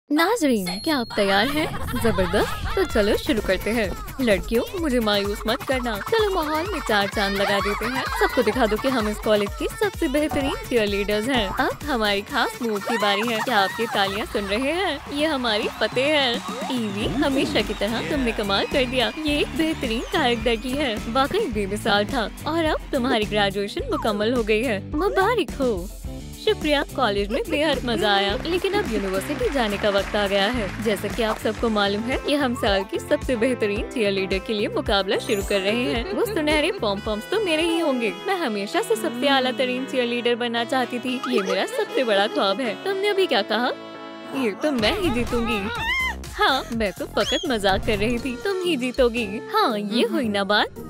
नाजरीन, क्या आप तैयार हैं? जबरदस्त। तो चलो शुरू करते हैं। लड़कियों, मुझे मायूस मत करना। चलो माहौल में चार चांद लगा देते हैं। सबको दिखा दो कि हम इस कॉलेज की सबसे बेहतरीन चीयर लीडर्स हैं। अब हमारी खास मूव की बारी है। क्या आपकी तालियां सुन रहे हैं? ये हमारी फतेह है। ईवी, हमेशा की तरह तुमने कमाल कर दिया। ये एक बेहतरीन कार्यदर्शी है। वाकई बेमिसाल था। और अब तुम्हारी ग्रेजुएशन मुकम्मल हो गई है। मुबारक हो। शुक्रिया। कॉलेज में बेहद मजा आया, लेकिन अब यूनिवर्सिटी जाने का वक्त आ गया है। जैसा कि आप सबको मालूम है, ये हम साल की सबसे बेहतरीन चीयर लीडर के लिए मुकाबला शुरू कर रहे हैं। वो सुनहरे पॉम पॉम्स तो मेरे ही होंगे। मैं हमेशा से सबसे आला तरीन चीयर लीडर बनना चाहती थी। ये मेरा सबसे बड़ा ख्वाब है। तुमने अभी क्या कहा? ये तो मैं ही जीतूंगी। हाँ, मैं तो फकत मजाक कर रही थी। तुम ही जीतोगी। हाँ, ये हुई ना बात।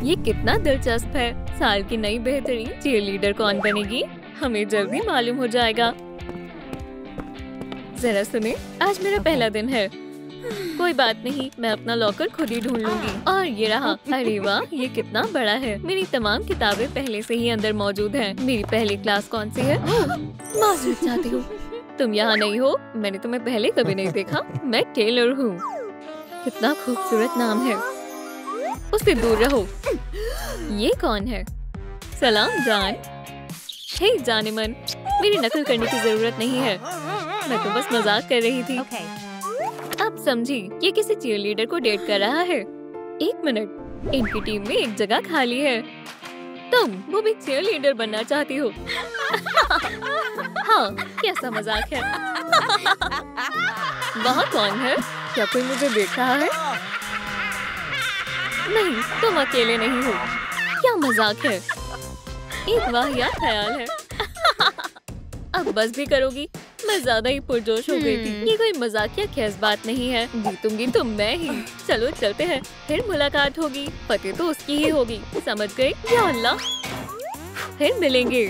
ये कितना दिलचस्प है। साल की नई बेहतरीन चीयर लीडर कौन बनेगी, हमें जल्दी मालूम हो जाएगा। जरा सुने, आज मेरा पहला दिन है। कोई बात नहीं, मैं अपना लॉकर खुद ही ढूंढ लूंगी। और ये रहा। अरे वाह, ये कितना बड़ा है। मेरी तमाम किताबें पहले से ही अंदर मौजूद हैं। मेरी पहली क्लास कौन सी है? मासूम चाहती हूँ। तुम यहाँ नहीं हो। मैंने तुम्हें पहले कभी नहीं देखा। मैं टेलर हूँ। कितना खूबसूरत नाम है। उससे दूर रहो। ये कौन है? सलाम जान। हे जाने मन, मेरी नकल करने की जरूरत नहीं है। मैं तो बस मजाक कर रही थी। अब समझी, ये किसी चीयर लीडर को डेट कर रहा है। एक मिनट, इनकी टीम में एक जगह खाली है। तुम वो भी चीयर लीडर बनना चाहती हो? हाँ, कैसा मजाक है। वहाँ कौन है? क्या कोई मुझे देख रहा है? नहीं, तुम अकेले नहीं हो। क्या मजाक है। एक वाहियात ख्याल है। अब बस भी करोगी? मैं ज्यादा ही पुरजोश हो गई थी। ये कोई मजाकिया खेस बात नहीं है। जीतूंगी तो मैं ही। चलो चलते हैं, फिर मुलाकात होगी। फतेह तो उसकी ही होगी, समझ गए? या अल्लाह, फिर मिलेंगे।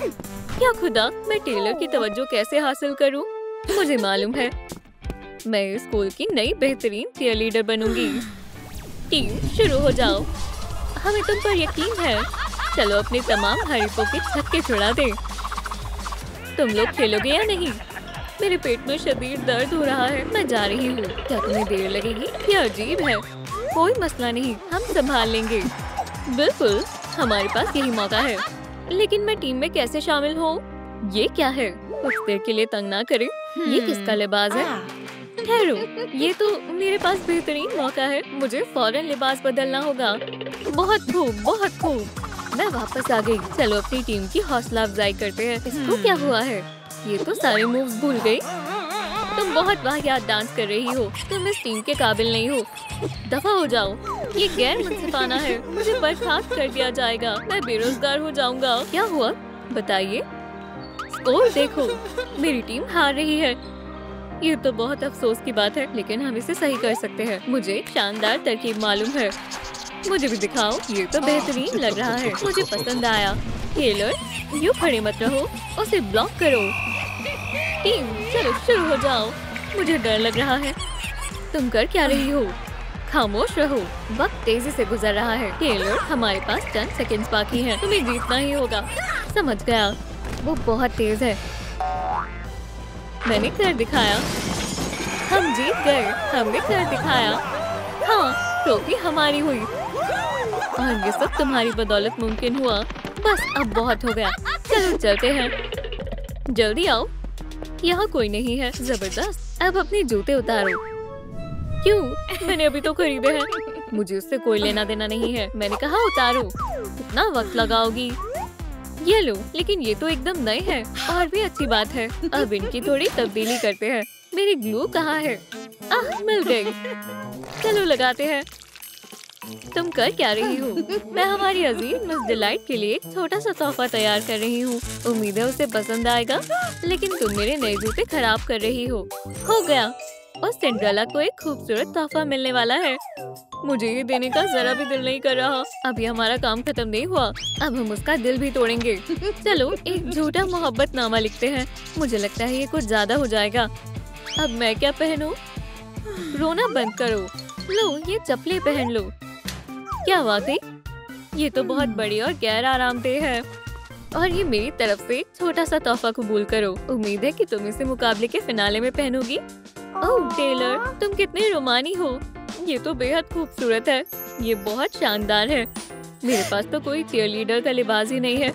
क्या खुदा, मैं टेलर की तवज्जो कैसे हासिल करूं? मुझे मालूम है, मैं इस स्कूल की नई बेहतरीन चीयर लीडर बनूंगी। टीम शुरू हो जाओ। हमें तुम पर यकीन है। चलो अपने तमाम हरीफों के छक्के छुड़ा दे। तुम लोग खेलोगे या नहीं? मेरे पेट में शदीद दर्द हो रहा है। मैं जा रही हूँ। क्या तुम्हें देर लगेगी? ये अजीब है। कोई मसला नहीं, हम संभाल लेंगे। बिल्कुल, हमारे पास यही मौका है। लेकिन मैं टीम में कैसे शामिल हूँ? ये क्या है? कुछ देर के लिए तंग ना करे। ये किसका लिबास है? ठहरो, ये तो मेरे पास बेहतरीन मौका है। मुझे फौरन लिबास बदलना होगा। बहुत खूब, बहुत खूब। मैं वापस आ गई। चलो अपनी टीम की हौसला अफजाई करते हैं। इसको क्या हुआ है? ये तो सारे मूव्स भूल गई। तुम बहुत वाहियात डांस कर रही हो। तुम इस टीम के काबिल नहीं हो। दफा हो जाओ। ये गैर मुनसिफाना है। मुझे बर्खास्त कर दिया जाएगा। मैं बेरोजगार हो जाऊंगा। क्या हुआ? बताइए। स्कोर देखो, मेरी टीम हार रही है। ये तो बहुत अफसोस की बात है, लेकिन हम इसे सही कर सकते हैं। मुझे एक शानदार तरकीब मालूम है। मुझे भी दिखाओ। ये तो बेहतरीन लग रहा है। मुझे पसंद आया। टेलर, यूँ खड़े मत रहो, उसे ब्लॉक करो। टीम, चलो शुरू हो जाओ। मुझे डर लग रहा है। तुम कर क्या रही हो? खामोश रहो। वक्त तेजी से गुजर रहा है। टेलर, हमारे पास चंद सेकंड्स बाकी हैं। तुम्हें जीतना ही होगा। समझ गया। वो बहुत तेज है। मैंने कर दिखाया। हम जीत गए। हमने कर दिखाया। हाँ, ट्रॉफी हमारी हुई। और ये सब तुम्हारी बदौलत मुमकिन हुआ। बस अब बहुत हो गया। चलो चलते हैं। जल्दी आओ। यहाँ कोई नहीं है। जबरदस्त। अब अपने जूते उतारो। क्यों? मैंने अभी तो खरीदे हैं। मुझे उससे कोई लेना देना नहीं है। मैंने कहा उतारो। कितना वक्त लगाओगी? ये लो, लेकिन ये तो एकदम नए हैं। और भी अच्छी बात है। अब इनकी थोड़ी तब्दीली करते हैं। मेरी ग्लू कहाँ है? मिल गई। चलो लगाते हैं। तुम कर क्या रही हो? मैं हमारी अजीज मिस डिलाइट के लिए एक छोटा सा तोहफा तैयार कर रही हूँ। उम्मीद है उसे पसंद आएगा। लेकिन तुम मेरे नए जूते खराब कर रही हो गया। और सिंड्रेला को एक खूबसूरत तोहफा मिलने वाला है। मुझे ये देने का जरा भी दिल नहीं कर रहा। अभी हमारा काम खत्म नहीं हुआ। अब हम उसका दिल भी तोड़ेंगे। चलो एक झूठा मोहब्बतनामा लिखते हैं। मुझे लगता है ये कुछ ज्यादा हो जाएगा। अब मैं क्या पहनूं? रोना बंद करो। लो, ये चप्पलें पहन लो। क्या वाकई? ये तो बहुत बड़ी और गैर आरामदेह है। और ये मेरी तरफ से एक छोटा सा तोहफा कबूल करो। उम्मीद है कि तुम इसे मुकाबले के फिनाले में पहनोगी। ओह टेलर, तुम कितने रोमानी हो। ये तो बेहद खूबसूरत है। ये बहुत शानदार है। मेरे पास तो कोई चीयरलीडर का लिबास ही नहीं है।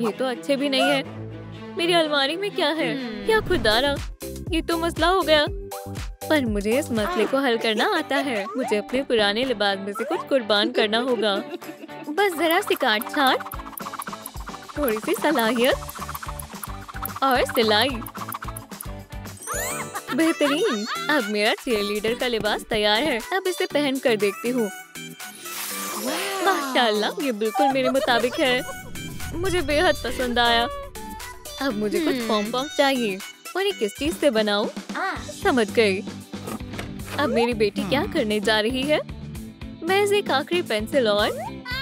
ये तो अच्छे भी नहीं है। मेरी अलमारी में क्या है? क्या खुदारा, ये तो मसला हो गया। पर मुझे इस मसले को हल करना आता है। मुझे अपने पुराने लिबास में से कुछ कुर्बान करना होगा। बस जरा सी काट छाट, थोड़ी सी सलाहियत और सिलाई। बेहतरीन। अब मेरा चीयरलीडर का लिबास तैयार है। अब इसे पहन कर देखती हूँ। माशाल्लाह, ये बिल्कुल मेरे मुताबिक है। मुझे बेहद पसंद आया। अब मुझे कुछ पॉम पॉम चाहिए। और ये किस चीज से बनाऊं? समझ गई। अब मेरी बेटी क्या करने जा रही है? मैं इसे एक आखिरी पेंसिल और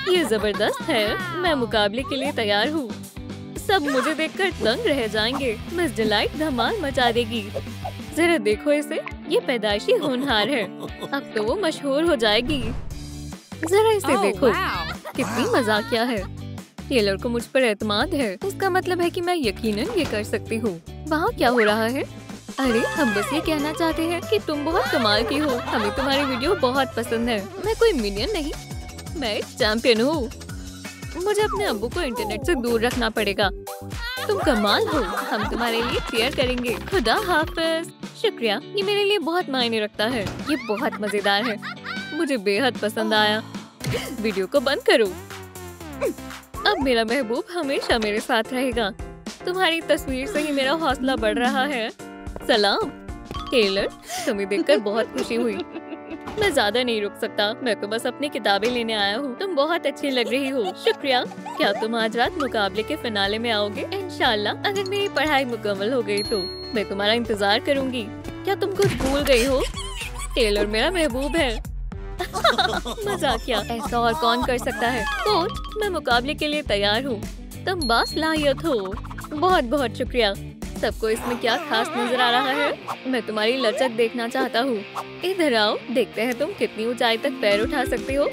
ये जबरदस्त है। मैं मुकाबले के लिए तैयार हूँ। सब मुझे देखकर दंग रह जाएंगे। मिस डिलाइट धमाल मचा देगी। जरा देखो इसे, ये पैदाइशी होनहार है। अब तो वो मशहूर हो जाएगी। जरा इसे देखो, कितनी मजाकिया है। टेलर को मुझ पर एतमाद है। उसका मतलब है कि मैं यकीनन ये कर सकती हूँ। वहाँ क्या हो रहा है? अरे हम बस ये कहना चाहते हैं कि तुम बहुत कमाल की हो। हमें तुम्हारी वीडियो बहुत पसंद है। मैं कोई मिलियन नहीं, मैं एक चैंपियन हूँ। मुझे अपने अब्बू को इंटरनेट से दूर रखना पड़ेगा। तुम कमाल हो। हम तुम्हारे लिए चीयर करेंगे। खुदा हाफिज। शुक्रिया, ये मेरे लिए बहुत मायने रखता है। ये बहुत मजेदार है। मुझे बेहद पसंद आया। वीडियो को बंद करो। अब मेरा महबूब हमेशा मेरे साथ रहेगा। तुम्हारी तस्वीर से ही मेरा हौसला बढ़ रहा है। सलाम टेलर, तुम्हें देखकर बहुत खुशी हुई। मैं ज्यादा नहीं रुक सकता। मैं तो बस अपनी किताबें लेने आया हूँ। तुम बहुत अच्छी लग रही हो। शुक्रिया। क्या तुम आज रात मुकाबले के फिनाले में आओगे? इंशाल्लाह, अगर मेरी पढ़ाई मुकम्मल हो गई तो मैं तुम्हारा इंतजार करूँगी। क्या तुम कुछ भूल गई हो? टेलर मेरा महबूब है। मजाकिया, ऐसा और कौन कर सकता है? कोच, मैं मुकाबले के लिए तैयार हूँ। तुम बासलाहियत हो। बहुत बहुत शुक्रिया। सबको इसमें क्या खास नजर आ रहा है? मैं तुम्हारी लचक देखना चाहता हूँ। इधर आओ, देखते हैं तुम कितनी ऊंचाई तक पैर उठा सकते हो।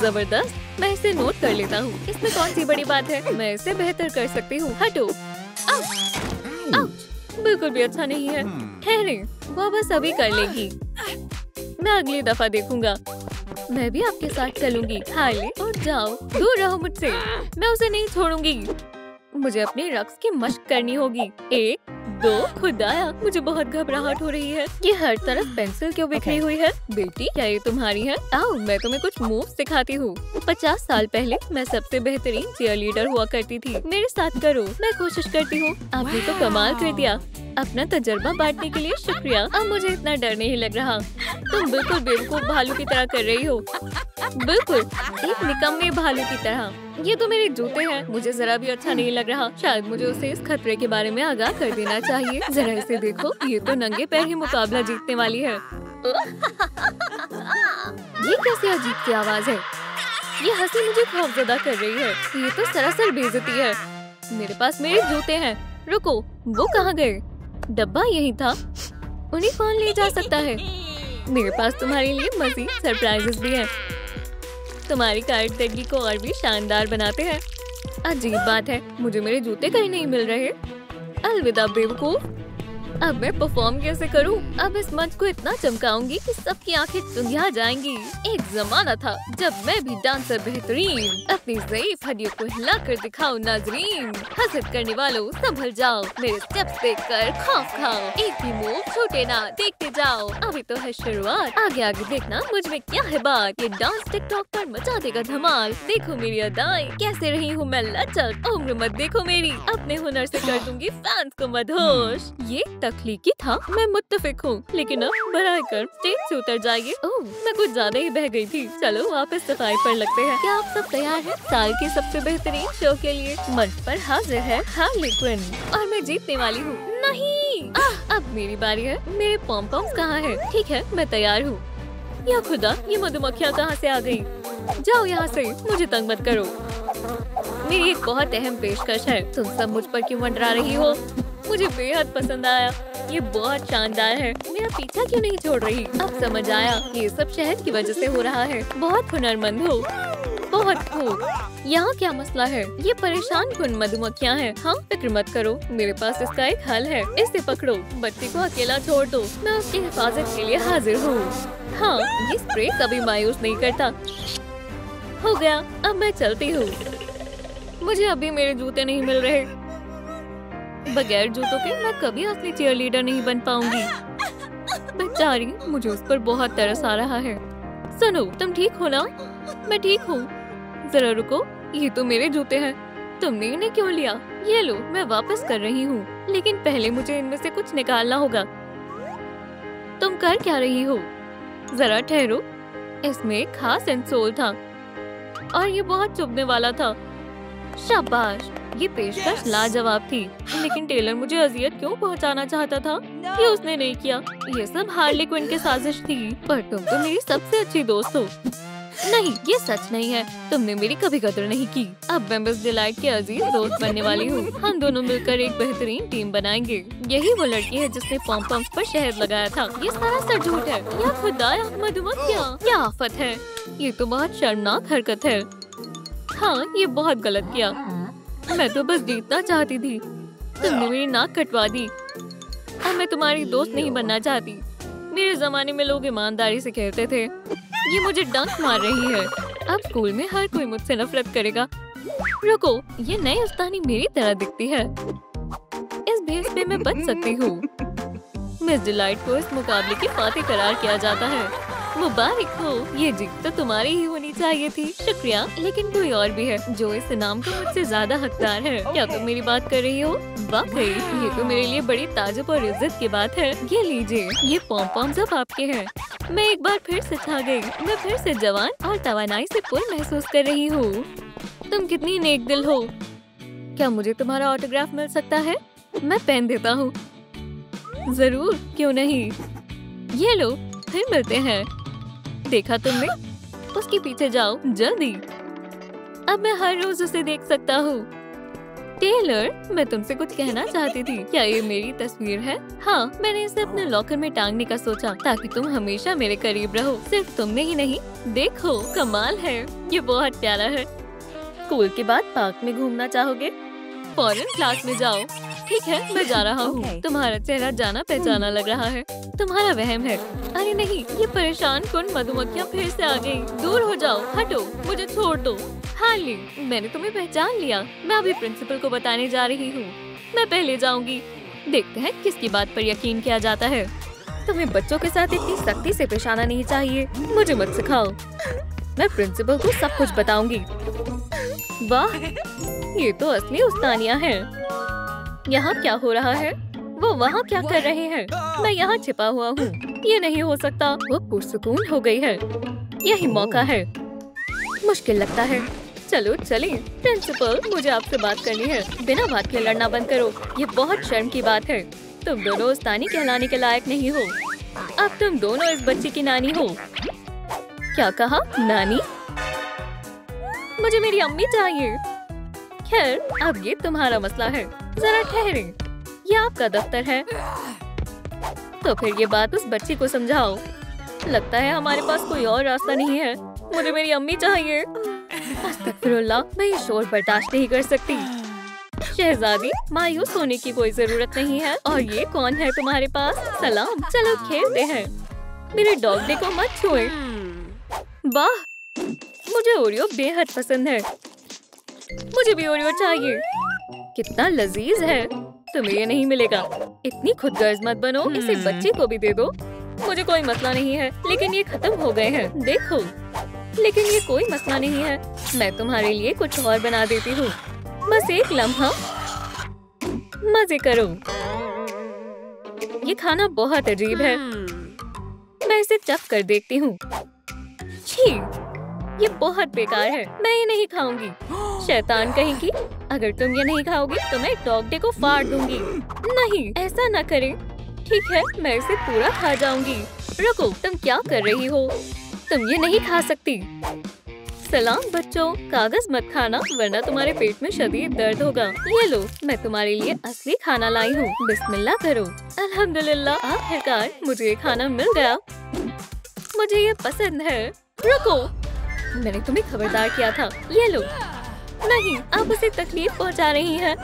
जबरदस्त, मैं इसे नोट कर लेता हूँ। इसमें कौन सी बड़ी बात है? मैं इसे बेहतर कर सकती हूँ। हटो। बिल्कुल भी अच्छा नहीं है। ठहरे, वो बस अभी कर लेगी। मैं अगली दफा देखूंगा। मैं भी आपके साथ चलूंगी। हाले और जाओ, दूर रहो मुझसे। मैं उसे नहीं छोड़ूंगी। मुझे अपने रक्स की मशक करनी होगी। 1 2, खुदाया, मुझे बहुत घबराहट हो रही है। ये हर तरफ पेंसिल क्यों बिखरी हुई है? बेटी, क्या ये तुम्हारी है? आओ, मैं तुम्हें कुछ मूव सिखाती हूँ। 50 साल पहले मैं सबसे बेहतरीन चीयरलीडर हुआ करती थी। मेरे साथ करो। मैं कोशिश करती हूँ। आपने तो कमाल कर दिया। अपना तजर्बा बांटने के लिए शुक्रिया। अब मुझे इतना डर नहीं लग रहा। तुम बिल्कुल बेवकूफ भालू की तरह कर रही हो। बिल्कुल एक निकम्मे भालू की तरह। ये तो मेरे जूते हैं। मुझे जरा भी अच्छा नहीं लग रहा। शायद मुझे उसे इस खतरे के बारे में आगाह कर देना चाहिए। जरा इसे देखो, ये तो नंगे पैर ही मुकाबला जीतने वाली है। ये कैसी अजीब सी आवाज है? ये हंसी मुझे खौफजदा कर रही है। ये तो सरासर बेइज्जती है। मेरे पास मेरे जूते हैं। रुको, वो कहाँ गए? डब्बा यहीं था। उन्हें कौन ले जा सकता है? मेरे पास तुम्हारे लिए मज़ीद सरप्राइजेस भी हैं। तुम्हारी कारकर्दगी को और भी शानदार बनाते हैं। अजीब बात है, मुझे मेरे जूते कहीं नहीं मिल रहे। अलविदा बेवकूफ। अब मैं परफॉर्म कैसे करूं? अब इस मंच को इतना चमकाऊंगी कि सबकी आंखें चुंधिया जाएंगी। एक जमाना था जब मैं भी डांसर बेहतरीन अपनी ज़ईफ हड्डियों को हिलाकर दिखाऊं। नाजरीन, हसद करने वालों संभल जाओ। मेरे स्टेप्स देखकर खौफ खाओ। एक भी मूव छूटे ना, देखते जाओ। अभी तो है शुरुआत। आगे आगे देखना मुझ में क्या है बात। ये डांस टिकटॉक पर मचा देगा धमाल। देखो मेरी अदाएं, कैसे रही हूँ मैं लचक। उम्र मत देखो मेरी, अपने हुनर से कर दूंगी फैंस को मदहोश। ये तख्लीकी था, मैं मुत्तफिक हूँ। लेकिन अब बराए कर स्टेज से उतर जाइए। ओह, मैं कुछ ज्यादा ही बह गई थी। चलो वापस सफाई पर लगते हैं। क्या आप सब तैयार हैं साल के सबसे बेहतरीन शो के लिए? मंच पर हाजिर है हार्ली क्विन और मैं जीतने वाली हूँ। नहीं, अब मेरी बारी है। मेरे पॉम पॉम्स कहाँ है? ठीक है, मैं तैयार हूँ। या खुदा, ये मधुमक्खियाँ कहाँ से आ गई? जाओ यहाँ से, मुझे तंग मत करो। मेरी एक बहुत अहम पेशकश है। तुम सब मुझ पर क्यों मंडरा रही हो? मुझे बेहद पसंद आया। ये बहुत शानदार है। मेरा पीछा क्यों नहीं छोड़ रही? अब समझ आया, ये सब शहद की वजह से हो रहा है। बहुत हुनरमंद हो, बहुत बहुत खूब। यहाँ क्या मसला है? ये परेशान कुन मधुमक्खियाँ हैं। हाँ, फिक्र मत करो, मेरे पास इसका एक हल है। इसे पकड़ो, बच्ची को अकेला छोड़ दो, मैं उसकी हिफाजत के लिए हाजिर हूँ। हाँ, ये स्प्रे कभी मायूस नहीं करता। हो गया, अब मैं चलती हूँ। मुझे अभी मेरे जूते नहीं मिल रहे। बगैर जूतों के मैं कभी असली चीयर लीडर नहीं बन पाऊंगी। बेचारी, मुझे उस पर बहुत तरस आ रहा है। सुनो, तुम ठीक हो ना? मैं ठीक हूँ। जरा रुको, ये तो मेरे जूते हैं। तुमने इन्हें क्यों लिया? ये लो, मैं वापस कर रही हूँ, लेकिन पहले मुझे इनमें से कुछ निकालना होगा। तुम कर क्या रही हो? जरा ठहरो, इसमें एक खास इंसोल था और ये बहुत चुभने वाला था। शाबाश, ये पेशकश लाजवाब थी, लेकिन टेलर मुझे अजियत क्यों पहुंचाना चाहता था? ये उसने नहीं किया। ये सब हार्ली क्विन की साजिश थी। पर तुम तो मेरी सबसे अच्छी दोस्त हो। नहीं, ये सच नहीं है। तुमने मेरी कभी कदर नहीं की। अब मैं मिस डिलाइट के अजीज दोस्त बनने वाली हूँ। हम दोनों मिलकर एक बेहतरीन टीम बनाएंगे। यही वो लड़की है जिसने पॉम पम्स पर शहद लगाया था। ये सारा सच झूठ है। या खुदाया, मधुमक्खियाँ, क्या आफत है। ये तो बहुत शर्मनाक हरकत है। हाँ, ये बहुत गलत किया। मैं तो बस जीतना चाहती थी। तुमने मेरी नाक कटवा दी। अब मैं तुम्हारी दोस्त नहीं बनना चाहती। मेरे जमाने में लोग ईमानदारी से कहते थे। ये मुझे डंक मार रही है। अब स्कूल में हर कोई मुझसे नफरत करेगा। रुको, ये नई उस्तानी मेरी तरह दिखती है। इस भेस पे मैं बच सकती हूँ। मिस डिलाइट को इस मुकाबले की फातेह करार किया जाता है। मुबारक हो, ये जीत तो तुम्हारी ही होनी चाहिए थी। शुक्रिया, लेकिन कोई और भी है जो इस इनाम को मुझसे ज्यादा हकदार है। क्या तुम मेरी बात कर रही हो? वाकई, ये तो मेरे लिए बड़ी ताजुब और इज्जत की बात है। ये लीजिए, ये पॉम पॉम्स अब आपके हैं। मैं एक बार फिर से छा गई। मैं फिर से जवान और तवानाई से पुर महसूस कर रही हूँ। तुम कितनी नेक दिल हो। क्या मुझे तुम्हारा ऑटोग्राफ मिल सकता है? मैं पेन देता हूँ। जरूर, क्यों नहीं। ये लो, फिर मिलते हैं। देखा तुमने? उसके पीछे जाओ, जल्दी। अब मैं हर रोज उसे देख सकता हूँ। टेलर, मैं तुमसे कुछ कहना चाहती थी। क्या ये मेरी तस्वीर है? हाँ, मैंने इसे अपने लॉकर में टांगने का सोचा ताकि तुम हमेशा मेरे करीब रहो। सिर्फ तुमने ही नहीं। देखो, कमाल है। ये बहुत प्यारा है। स्कूल के बाद पार्क में घूमना चाहोगे? फौरन क्लास में जाओ। ठीक है, मैं जा रहा हूँ। तुम्हारा चेहरा जाना पहचाना लग रहा है। तुम्हारा वहम है। अरे नहीं, ये परेशान कुन मधुमक्खियाँ फिर से आ गई। दूर हो जाओ, हटो, मुझे छोड़ दो। हार्ली, मैंने तुम्हें पहचान लिया। मैं अभी प्रिंसिपल को बताने जा रही हूँ। मैं पहले जाऊंगी। देखते हैं किसकी बात पर यकीन किया जाता है। तुम्हें बच्चों के साथ इतनी सख्ती से पेश आना नहीं चाहिए। मुझे मत सिखाओ। मैं प्रिंसिपल को सब कुछ बताऊंगी। वाह, ये तो असली उस्तानियाँ हैं। यहाँ क्या हो रहा है? वो वहाँ क्या कर रहे हैं? मैं यहाँ छिपा हुआ हूँ। ये नहीं हो सकता। वो पुरसुकून हो गई है। यही मौका है। मुश्किल लगता है। चलो चलें। प्रिंसिपल, मुझे आपसे बात करनी है। बिना बात के लड़ना बंद करो। ये बहुत शर्म की बात है। तुम दोनों उस्तानी कहलाने के लायक नहीं हो। अब तुम दोनों इस बच्ची की नानी हो। क्या कहा? नानी? मुझे मेरी अम्मी चाहिए। खैर, अब ये तुम्हारा मसला है। जरा ठहरे, ये आपका दफ्तर है। तो फिर ये बात उस बच्ची को समझाओ। लगता है हमारे पास कोई और रास्ता नहीं है। मुझे मेरी अम्मी चाहिए। अस्तगफिरुल्लाह, मैं ये शोर बर्दाश्त नहीं कर सकती। शहजादी, मायूस होने की कोई जरूरत नहीं है। और ये कौन है तुम्हारे पास? सलाम, चलो खेलते हैं। मेरे डॉग डे को मत छुए। वाह, मुझे ओरियो बेहद पसंद है। मुझे भी ओरियो चाहिए। कितना लजीज है। तुम्हें ये नहीं मिलेगा। इतनी खुदगर्ज मत बनो। इसे बच्चे को भी दे दो। मुझे कोई मसला नहीं है, लेकिन ये खत्म हो गए हैं। देखो, लेकिन ये कोई मसला नहीं है। मैं तुम्हारे लिए कुछ और बना देती हूँ। बस एक लम्हा। मजे करो। ये खाना बहुत अजीब है। मैं इसे चख कर देखती हूँ। छी, ये बहुत बेकार है। मैं ये नहीं खाऊंगी। शैतान कहेगी। अगर तुम ये नहीं खाओगी तो मैं डॉग डे को फाड़ दूंगी। नहीं, ऐसा ना करें। ठीक है, मैं इसे पूरा खा जाऊंगी। रुको, तुम क्या कर रही हो? तुम ये नहीं खा सकती। सलाम बच्चों, कागज मत खाना वरना तुम्हारे पेट में शदीद दर्द होगा। ये लो, मैं तुम्हारे लिए असली खाना लाई हूँ। बिस्मिल्लाह करो। अल्हम्दुलिल्लाह, आखिरकार मुझे ये खाना मिल गया। मुझे ये पसंद है। रुको, मैंने तुम्हें खबरदार किया था। ये लो। नहीं, आप उसे तकलीफ पहुंचा रही हैं।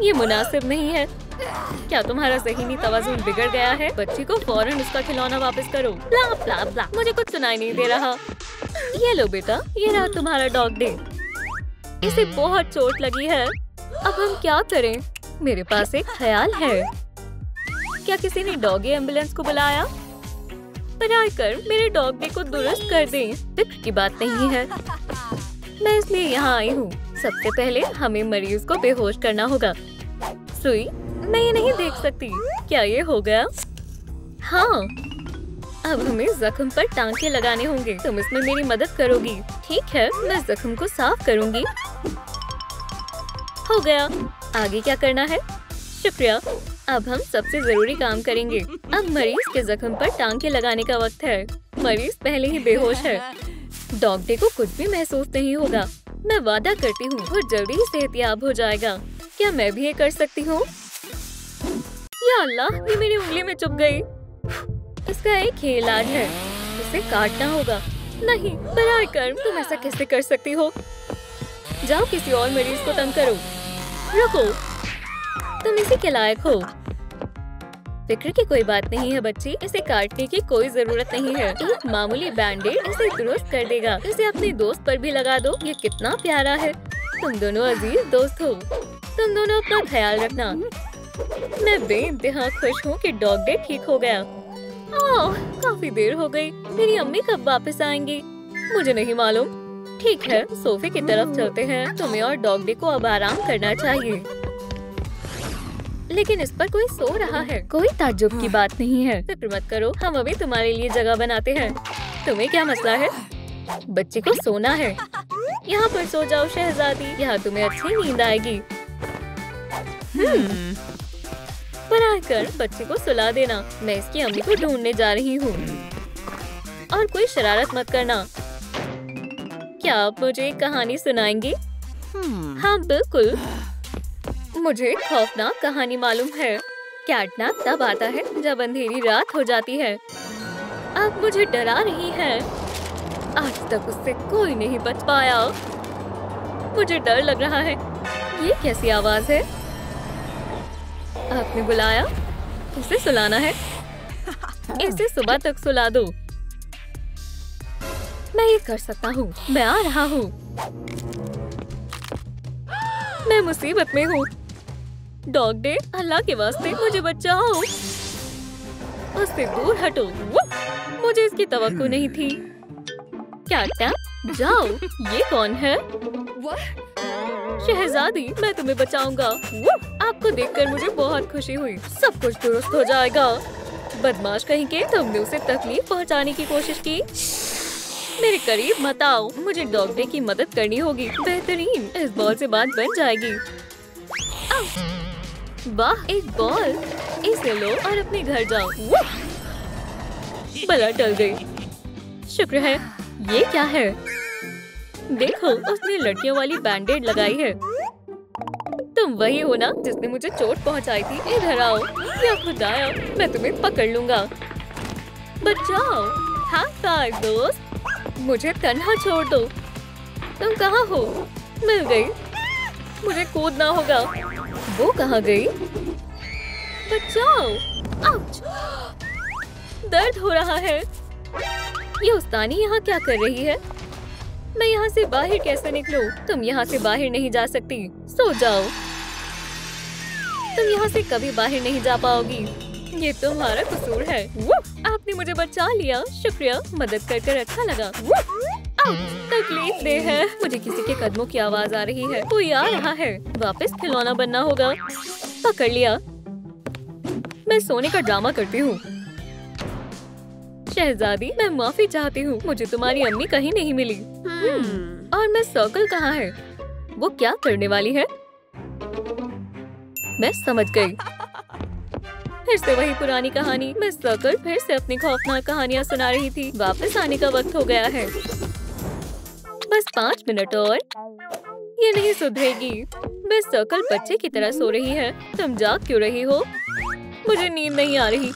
ये मुनासिब नहीं है। क्या तुम्हारा ज़हनी तवाज़ुन बिगड़ गया है? बच्ची को फौरन उसका खिलौना वापस करो। ब्ला ब्ला ब्ला। मुझे कुछ सुनाई नहीं दे रहा। ये लो बेटा, ये रहा तुम्हारा डॉग डे। इसे बहुत चोट लगी है। अब हम क्या करें? मेरे पास एक ख्याल है। क्या किसी ने डॉगी एम्बुलेंस को बुलाया? बराए कर मेरे डॉग डे को दुरुस्त कर दें। फिक्र की बात नहीं है। मैं इसलिए यहाँ आई हूँ। सबसे पहले हमें मरीज को बेहोश करना होगा। सुई, मैं ये नहीं देख सकती। क्या ये हो गया? हाँ, अब हमें जख्म पर टांके लगाने होंगे। तुम इसमें मेरी मदद करोगी? ठीक है, मैं जख्म को साफ करूंगी। हो गया। आगे क्या करना है? शुक्रिया। अब हम सबसे जरूरी काम करेंगे। अब मरीज के जख्म पर टांके लगाने का वक्त है। मरीज पहले ही बेहोश है। डॉग डे को कुछ भी महसूस नहीं होगा। मैं वादा करती हूँ वो जल्दी ही सेहतयाब हो जाएगा। क्या मैं भी ये कर सकती हूँ? या अल्लाह, ये मेरी उंगली में चुभ गई। इसका एक ही इलाज है, उसे काटना होगा। नहीं, बराए कर्म, तुम ऐसा कैसे कर सकती हो? जाओ किसी और मरीज को तंग करो। रुको, तुम इसी के लायक हो। फिक्र की कोई बात नहीं है बच्ची, इसे काटने की कोई जरूरत नहीं है। एक मामूली बैंडेड इसे दुरुस्त कर देगा। इसे अपने दोस्त पर भी लगा दो। ये कितना प्यारा है। तुम दोनों अजीज दोस्त हो। तुम दोनों अपना ख्याल रखना। मैं बेइंतहा खुश हूँ कि डॉग डे ठीक हो गया। ओह, काफी देर हो गई। मेरी अम्मी कब वापस आएंगी? मुझे नहीं मालूम। ठीक है, सोफे की तरफ चलते हैं। तुम्हें और डॉग डे को अब आराम करना चाहिए। लेकिन इस पर कोई सो रहा है। कोई ताज्जुब की बात नहीं है। फिक्र मत करो, हम अभी तुम्हारे लिए जगह बनाते हैं। तुम्हें क्या मसला है? बच्चे को सोना है। यहाँ पर सो जाओ शहजादी, यहाँ तुम्हें अच्छी नींद आएगी। पर आकर बच्चे को सुला देना। मैं इसकी अम्मी को ढूंढने जा रही हूँ। और कोई शरारत मत करना। क्या आप मुझे एक कहानी सुनाएंगी? हाँ बिल्कुल, मुझे खौफनाक कहानी मालूम है। कैटनैप तब आता है जब अंधेरी रात हो जाती है। अब मुझे डरा रही है। आज तक उससे कोई नहीं बच पाया। मुझे डर लग रहा है। ये कैसी आवाज है? आपने बुलाया? इसे सुलाना है। इसे सुबह तक सुला दो। मैं ये कर सकता हूँ। मैं आ रहा हूँ। मैं मुसीबत में हूँ। डॉग डे, अल्लाह के वास्ते मुझे बचाओ। उससे दूर हटो। मुझे इसकी तवक्को नहीं थी। कैटनैप, जाओ। ये कौन है? शहजादी, मैं तुम्हें बचाऊंगा। आपको देखकर मुझे बहुत खुशी हुई। सब कुछ दुरुस्त हो जाएगा। बदमाश कहीं के, तुमने उसे तकलीफ पहुंचाने की कोशिश की। मेरे करीब मत आओ। मुझे डॉग डे की मदद करनी होगी। बेहतरीन, इस बॉल से बात बन जाएगी। वाह, एक बॉल। इसे लो और अपने घर जाओ। बला टल गई। शुक्र है। ये क्या है? देखो, उसने लड़कियों वाली बैंडेड लगाई है। तुम वही हो ना जिसने मुझे चोट पहुंचाई थी? इधर आओ। या खुदाया, मैं तुम्हें पकड़ लूंगा। बचाओ। हाय हाय दोस्त, मुझे तन्हा छोड़ दो। तुम कहाँ हो? मिल गई। मुझे कूदना होगा। वो कहाँ गई? बचाओ। आउच! दर्द हो रहा है। ये उस्तानी यहाँ क्या कर रही है? मैं यहाँ से बाहर कैसे निकलूं? तुम यहाँ से बाहर नहीं जा सकती। सो जाओ। तुम यहाँ से कभी बाहर नहीं जा पाओगी। ये तुम्हारा कसूर है। आपने मुझे बचा लिया। शुक्रिया, मदद कर अच्छा लगा। तकलीफ दे है। मुझे किसी के कदमों की आवाज आ रही है। कोई आ रहा है। वापस खिलौना बनना होगा। पकड़ लिया। मैं सोने का ड्रामा करती हूँ। शहजादी, मैं माफी चाहती हूँ। मुझे तुम्हारी अम्मी कहीं नहीं मिली। और मैं सर्कल कहाँ है? वो क्या करने वाली है? मैं समझ गई। फिर से वही पुरानी कहानी। मैं सर्कल फिर से अपनी खौफनाक कहानियाँ सुना रही थी। वापस आने का वक्त हो गया है। बस 5 मिनट और। ये नहीं सुधरेगी। मैं सर्कल बच्चे की तरह सो रही है। तुम जाग क्यों रही हो? मुझे नींद नहीं आ रही।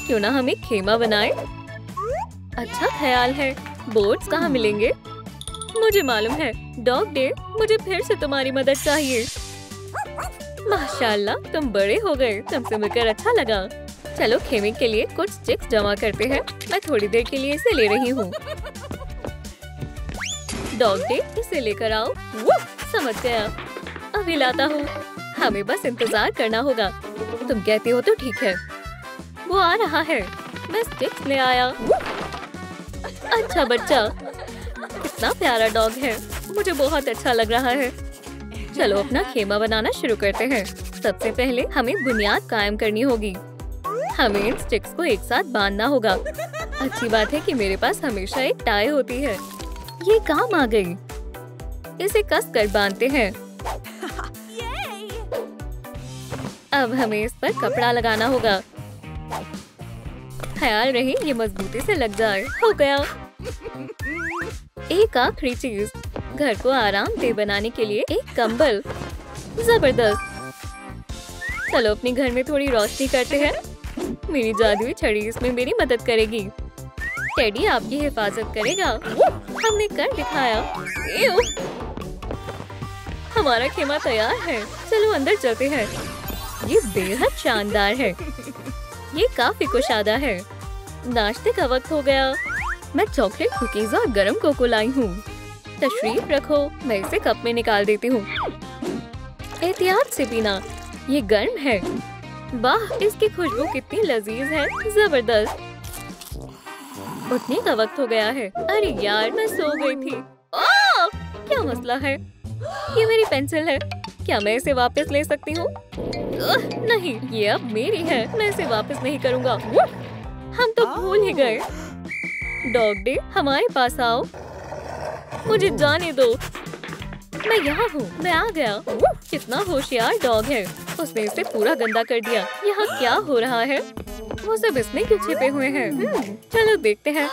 क्यों ना हम एक खेमा बनाए? अच्छा ख्याल है। बोर्ड्स कहाँ मिलेंगे? मुझे मालूम है। डॉग डे, मुझे फिर से तुम्हारी मदद चाहिए। माशाल्लाह, तुम बड़े हो गए। तुमसे मिलकर अच्छा लगा। चलो खेमे के लिए कुछ स्टिक्स जमा करते हैं। मैं थोड़ी देर के लिए इसे ले रही हूँ। डॉग डे, इसे लेकर आओ। समझ गया, अभी लाता हूँ। हमें बस इंतजार करना होगा। तुम कहती हो तो ठीक है। वो आ रहा है। मैं स्टिक्स ले आया। अच्छा बच्चा, कितना प्यारा डॉग है। मुझे बहुत अच्छा लग रहा है। चलो अपना खेमा बनाना शुरू करते हैं। सबसे पहले हमें बुनियाद कायम करनी होगी। हमें इन स्टिक्स को एक साथ बांधना होगा। अच्छी बात है कि मेरे पास हमेशा एक टाई होती है। ये काम आ गई। इसे कस कर बांधते हैं। अब हमें इस पर कपड़ा लगाना होगा। ख्याल रहे ये मजबूती से लग जाए। हो गया। एक आखिरी चीज, घर को आरामदेह बनाने के लिए एक कंबल। जबरदस्त। चलो अपने घर में थोड़ी रोशनी करते हैं। मेरी जादुई छड़ी इसमें मेरी मदद करेगी। टेडी आपकी हिफाजत करेगा। हमने कर दिखाया। हमारा खेमा तैयार है। चलो अंदर चलते हैं। ये बेहद शानदार है। ये काफी कुशादा है। नाश्ते का वक्त हो गया। मैं चॉकलेट कुकीज और गरम कोको लाई हूँ। तशरीफ रखो। मैं इसे कप में निकाल देती हूँ। एहतियात से पीना। ये गर्म है। वाह, इसकी खुशबू कितनी लजीज है। जबरदस्त। उठने का वक्त हो गया है। अरे यार, मैं सो गई थी। क्या मसला है? ये मेरी पेंसिल है। क्या मैं इसे वापस ले सकती हूँ? नहीं, ये अब मेरी है। मैं इसे वापस नहीं करूँगा। हम तो भूल ही गए। डॉग डे, हमारे पास आओ। मुझे जाने दो। मैं यहाँ हूँ। मैं आ गया। कितना होशियार डॉग है। उसने इसे पूरा गंदा कर दिया। यहाँ क्या हो रहा है? वो सब इसमें क्यों छिपे हुए हैं? चलो देखते हैं।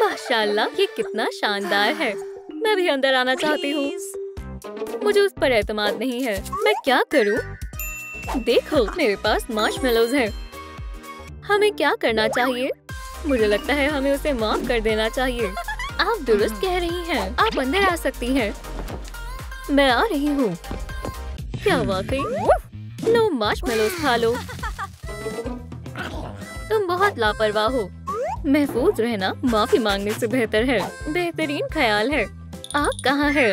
माशाल्लाह, ये कितना शानदार है। मैं भी अंदर आना चाहती हूँ। मुझे उस पर एतमाद नहीं है। मैं क्या करूँ? देखो, मेरे पास मार्शमेलोज हैं। हमें क्या करना चाहिए? मुझे लगता है हमें उसे माफ कर देना चाहिए। आप दुरुस्त कह रही हैं। आप अंदर आ सकती हैं। मैं आ रही हूँ। क्या वाकई? लो मार्शमेलोज खा लो। तुम बहुत लापरवाह हो। महफूज रहना माफी मांगने से बेहतर है। बेहतरीन ख्याल है। आग कहाँ है?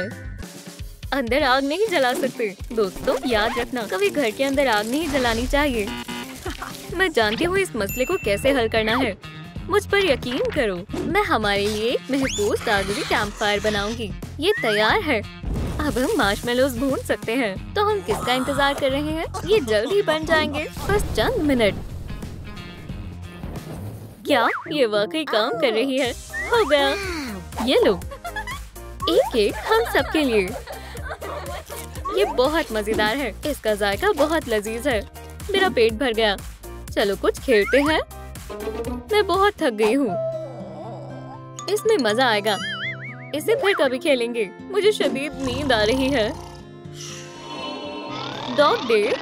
अंदर आग नहीं जला सकते। दोस्तों, याद रखना, कभी घर के अंदर आग नहीं जलानी चाहिए। मैं जानती हूँ इस मसले को कैसे हल करना है। मुझ पर यकीन करो। मैं हमारे लिए एक महफूज जादुई कैंप फायर बनाऊंगी। ये तैयार है। अब हम मार्शमेलोज भून सकते हैं। तो हम किसका इंतजार कर रहे हैं? ये जल्द ही बन जाएंगे। बस चंद मिनट। क्या ये वाकई काम कर रही है? हो गया। ये लो, एक केक हम सबके लिए। ये बहुत मजेदार है। इसका जायका बहुत लजीज है। मेरा पेट भर गया। चलो कुछ खेलते हैं। मैं बहुत थक गई हूँ। इसमें मजा आएगा। इसे फिर कभी खेलेंगे। मुझे शदीद नींद आ रही है। डॉग डे,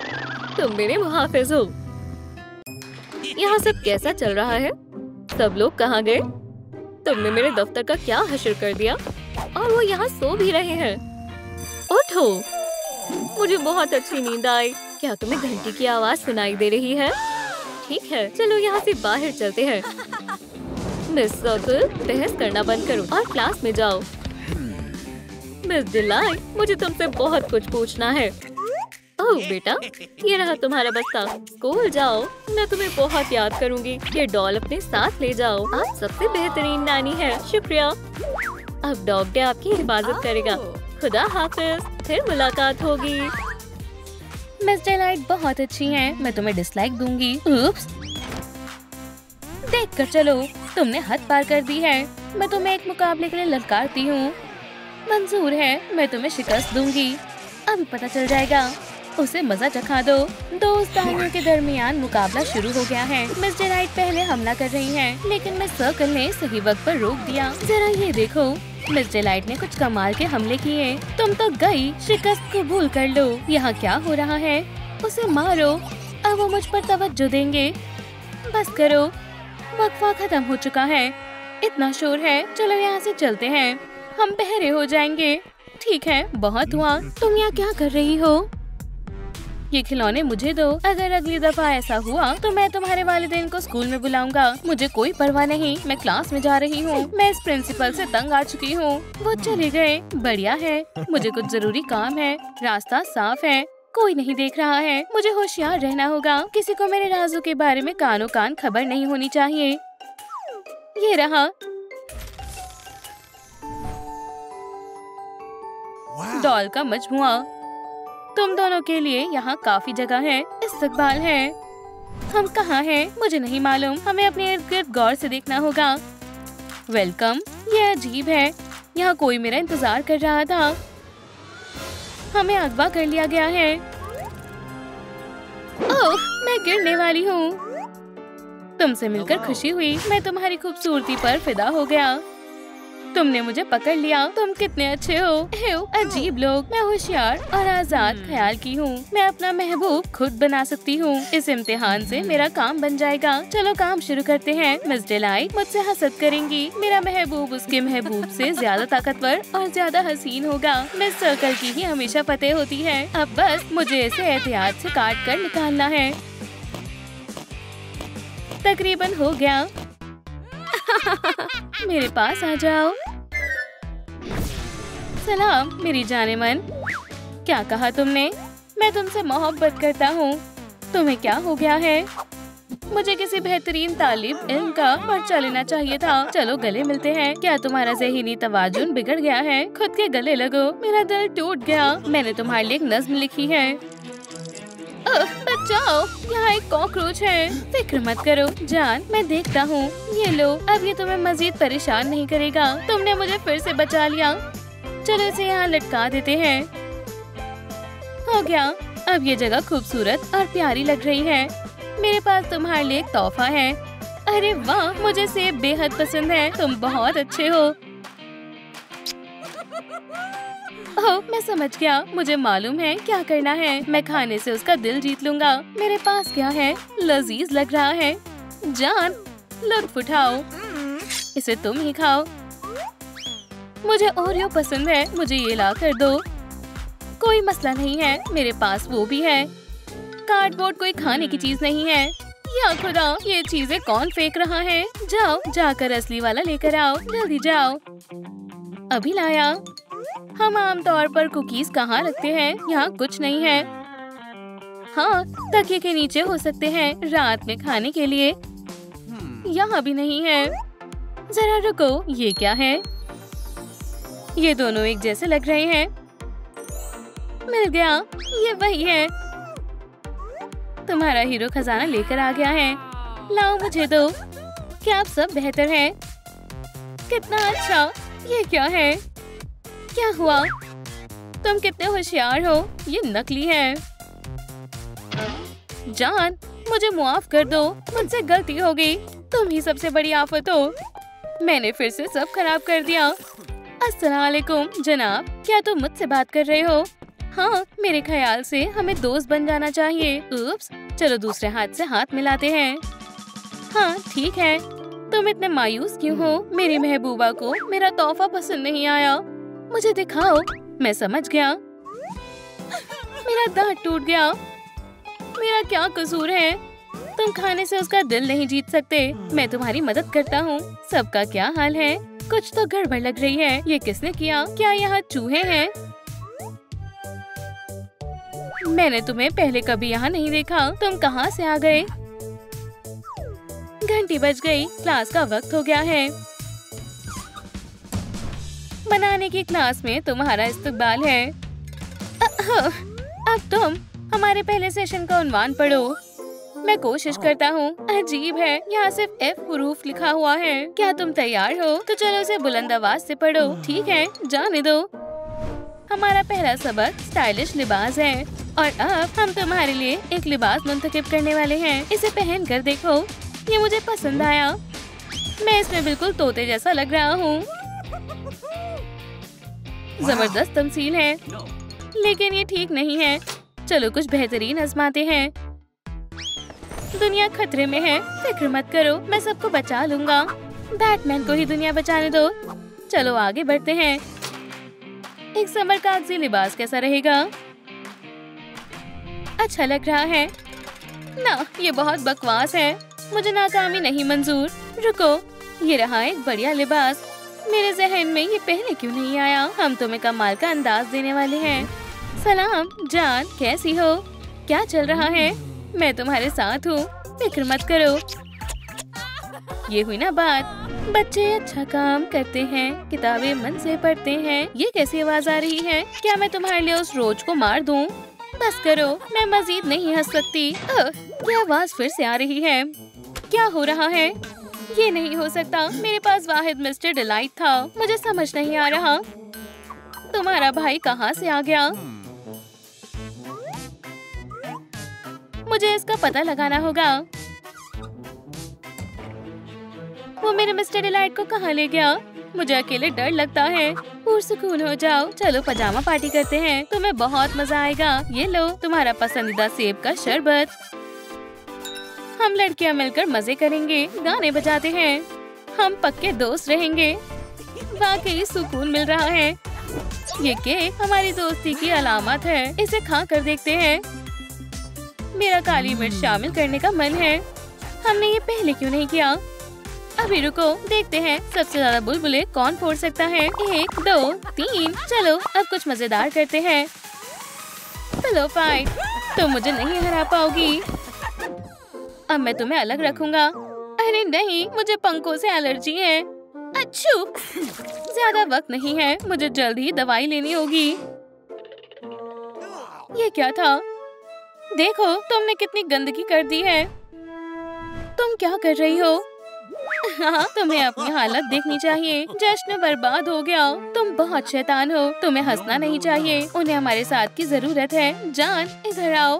तुम मेरे मुहाफिज हो। यहाँ सब कैसा चल रहा है? सब लोग कहाँ गए? तुमने मेरे दफ्तर का क्या हशर कर दिया? और वो यहाँ सो भी रहे हैं। उठो। मुझे बहुत अच्छी नींद आई। क्या तुम्हें घंटी की आवाज सुनाई दे रही है? ठीक है, चलो यहाँ से बाहर चलते हैं। मिस सर्कल, बहस करना बंद करो और क्लास में जाओ। मिस डिलाइट, मुझे तुमसे बहुत कुछ पूछना है। ओह बेटा, ये रहा तुम्हारा बस्ता। स्कूल जाओ। मैं तुम्हें बहुत याद करूंगी। ये डॉल अपने साथ ले जाओ। आप सबसे बेहतरीन नानी है। शुक्रिया। अब डॉग डे आपकी हिफाजत करेगा। खुदा हाफिज। फिर मुलाकात होगी। मिस डिलाइट बहुत अच्छी हैं। मैं तुम्हें डिसलाइक दूंगी। उप्स। देख कर चलो, तुमने हद पार कर दी है। मैं तुम्हें एक मुकाबले के लिए ललकारती हूँ। मंजूर है, मैं तुम्हें शिकस्त दूंगी। अभी पता चल जाएगा। उसे मजा चखा दो। दोस्तानियों के दरमियान मुकाबला शुरू हो गया है। मिस डिलाइट पहले हमला कर रही हैं, लेकिन मिस सर्कल ने सही वक्त पर रोक दिया। जरा ये देखो, मिस डिलाइट ने कुछ कमाल के हमले किए। तुम तो गई। शिकस्त कबूल कर लो। यहाँ क्या हो रहा है? उसे मारो। अब वो मुझ पर तवज्जो देंगे। बस करो, वक्फा खत्म हो चुका है। इतना शोर है, चलो यहाँ से चलते हैं, हम बहरे हो जाएंगे। ठीक है, बहुत हुआ। तुम यहाँ क्या कर रही हो? ये खिलौने मुझे दो। अगर अगली दफा ऐसा हुआ तो मैं तुम्हारे वालिदैन को स्कूल में बुलाऊंगा। मुझे कोई परवाह नहीं, मैं क्लास में जा रही हूँ। मैं इस प्रिंसिपल से तंग आ चुकी हूँ। वो चले गए, बढ़िया है। मुझे कुछ जरूरी काम है, रास्ता साफ है, कोई नहीं देख रहा है। मुझे होशियार रहना होगा, किसी को मेरे राजों के बारे में कानो कान खबर नहीं होनी चाहिए। ये रहा। डॉल का मजमुआ। तुम दोनों के लिए यहाँ काफी जगह है। इस्तकबाल है। हम कहाँ हैं? मुझे नहीं मालूम। हमें अपने इर्द गिर्द गौर से देखना होगा। वेलकम। ये अजीब है, यहाँ कोई मेरा इंतजार कर रहा था। हमें अगवा कर लिया गया है। ओह, मैं गिरने वाली हूँ। तुमसे मिलकर खुशी हुई। मैं तुम्हारी खूबसूरती पर फिदा हो गया। तुमने मुझे पकड़ लिया। तुम कितने अच्छे हो। अजीब लोग। मैं होशियार और आजाद ख्याल की हूँ। मैं अपना महबूब खुद बना सकती हूँ। इस इम्तिहान से मेरा काम बन जाएगा। चलो काम शुरू करते हैं। मिस डिलाइट मुझसे हसद करेंगी। मेरा महबूब उसके महबूब से ज्यादा ताकतवर और ज्यादा हसीन होगा। मिस सर्कल की ही हमेशा फतेह होती है। अब बस मुझे इसे एहतियात से काट कर निकालना है। तकरीबन हो गया। मेरे पास आ जाओ। सलाम मेरी जाने मन। क्या कहा तुमने? मैं तुमसे मोहब्बत करता हूँ। तुम्हें क्या हो गया है? मुझे किसी बेहतरीन तालिब इल्म का पर्चा लेना चाहिए था। चलो गले मिलते हैं। क्या तुम्हारा ज़हनी तवाजुन बिगड़ गया है? खुद के गले लगो। मेरा दिल टूट गया। मैंने तुम्हारे लिए एक नज्म लिखी है। बचाओ, यहाँ एक कॉकरोच है। फिक्र मत करो जान, मैं देखता हूँ। ये लो, अब ये तुम्हें मजीद परेशान नहीं करेगा। तुमने मुझे फिर से बचा लिया। चलो इसे यहाँ लटका देते हैं। हो गया। अब ये जगह खूबसूरत और प्यारी लग रही है। मेरे पास तुम्हारे लिए एक तोहफा है। अरे वाह, मुझे सेब बेहद पसंद है। तुम बहुत अच्छे हो। ओह, मैं समझ गया। मुझे मालूम है क्या करना है। मैं खाने से उसका दिल जीत लूंगा। मेरे पास क्या है? लजीज लग रहा है। जान, लुत्फ उठाओ। इसे तुम ही खाओ। मुझे ओरियो पसंद है। मुझे ये ला कर दो। कोई मसला नहीं है, मेरे पास वो भी है। कार्डबोर्ड कोई खाने की चीज नहीं है। या खुदा, ये चीजें कौन फेंक रहा है? जाओ, जाकर असली वाला लेकर आओ। जल्दी जाओ। अभी लाया। हम आमतौर पर कुकीज कहाँ रखते हैं? यहाँ कुछ नहीं है। हाँ, तकिए के नीचे हो सकते हैं रात में खाने के लिए। यहाँ भी नहीं है। जरा रुको, ये क्या है? ये दोनों एक जैसे लग रहे हैं। मिल गया, ये वही है। तुम्हारा हीरो खजाना लेकर आ गया है। लाओ मुझे दो। क्या आप सब बेहतर हैं? कितना अच्छा। ये क्या है? क्या हुआ? तुम कितने होशियार हो। ये नकली है। जान, मुझे मुआफ कर दो। मुझसे गलती हो गई। तुम ही सबसे बड़ी आफत हो। मैंने फिर से सब खराब कर दिया। अस्सलाम वालेकुम जनाब, क्या तुम मुझसे बात कर रहे हो? हाँ, मेरे ख्याल से हमें दोस्त बन जाना चाहिए। उप्स, चलो दूसरे हाथ से हाथ मिलाते हैं। हाँ ठीक है। तुम इतने मायूस क्यों हो? मेरी महबूबा को मेरा तोहफा पसंद नहीं आया। मुझे दिखाओ। मैं समझ गया। मेरा दांत टूट गया। मेरा क्या कसूर है? तुम खाने से उसका दिल नहीं जीत सकते। मैं तुम्हारी मदद करता हूँ। सबका क्या हाल है? कुछ तो गड़बड़ लग रही है। ये किसने किया? क्या यहाँ चूहे हैं? मैंने तुम्हें पहले कभी यहाँ नहीं देखा। तुम कहाँ से आ गए? घंटी बज गई। क्लास का वक्त हो गया है। बनाने की क्लास में तुम्हारा इस्तकबाल है। अब तुम हमारे पहले सेशन का उन्वान पढ़ो। मैं कोशिश करता हूँ। अजीब है, यहाँ सिर्फ F हुरूफ लिखा हुआ है। क्या तुम तैयार हो? तो चलो उसे बुलंद आवाज से पढ़ो। ठीक है, जाने दो। हमारा पहला सबक स्टाइलिश लिबास है और अब हम तुम्हारे लिए एक लिबास मुंतखब करने वाले हैं। इसे पहन कर देखो। ये मुझे पसंद आया। मैं इसमें बिल्कुल तोते जैसा लग रहा हूँ। जबरदस्त तमसील है, लेकिन ये ठीक नहीं है। चलो कुछ बेहतरीन आजमाते हैं। दुनिया खतरे में है। फिक्र मत करो, मैं सबको बचा लूंगा। बैटमैन को ही दुनिया बचाने दो। चलो आगे बढ़ते हैं। एक समर कागजी लिबास कैसा रहेगा? अच्छा लग रहा है ना? ये बहुत बकवास है। मुझे नाकामी नहीं मंजूर। रुको, ये रहा एक बढ़िया लिबास। मेरे जहन में ये पहले क्यों नहीं आया? हम तुम्हें कमाल का अंदाज देने वाले हैं। सलाम जान, कैसी हो? क्या चल रहा है? मैं तुम्हारे साथ हूँ, फिक्र मत करो। ये हुई ना बात। बच्चे अच्छा काम करते हैं, किताबें मन से पढ़ते हैं। ये कैसी आवाज आ रही है? क्या मैं तुम्हारे लिए उस रोज को मार दूं? बस करो, मैं मजीद नहीं हंस सकती। ये आवाज फिर से आ रही है। क्या हो रहा है? ये नहीं हो सकता। मेरे पास वाहिद मिस्टर डिलाइट था। मुझे समझ नहीं आ रहा तुम्हारा भाई कहाँ से आ गया। मुझे इसका पता लगाना होगा। वो मेरे मिस्टर डिलाइट को कहाँ ले गया? मुझे अकेले डर लगता है। पुरसुकून हो जाओ, चलो पजामा पार्टी करते हैं। तुम्हें बहुत मजा आएगा। ये लो तुम्हारा पसंदीदा सेब का शरबत। हम लड़कियां मिलकर मजे करेंगे, गाने बजाते हैं। हम पक्के दोस्त रहेंगे। वाकई सुकून मिल रहा है। ये केक हमारी दोस्ती की अलामत है। इसे खा कर देखते हैं। मेरा काली मिर्च शामिल करने का मन है। हमने ये पहले क्यों नहीं किया? अभी रुको, देखते हैं सबसे ज्यादा बुलबुले कौन फोड़ सकता है। 1 2 3। चलो अब कुछ मजेदार करते हैं। चलो फाइट, तुम मुझे नहीं हरा पाओगी। अब मैं तुम्हें अलग रखूंगा। अरे नहीं, मुझे पंखों से एलर्जी है। अच्छू, ज्यादा वक्त नहीं है, मुझे जल्द ही दवाई लेनी होगी। ये क्या था? देखो तुमने कितनी गंदगी कर दी है। तुम क्या कर रही हो? हाँ, तुम्हें अपनी हालत देखनी चाहिए। जश्न बर्बाद हो गया। तुम बहुत शैतान हो। तुम्हें हंसना नहीं चाहिए। उन्हें हमारे साथ की जरूरत है। जान इधर आओ।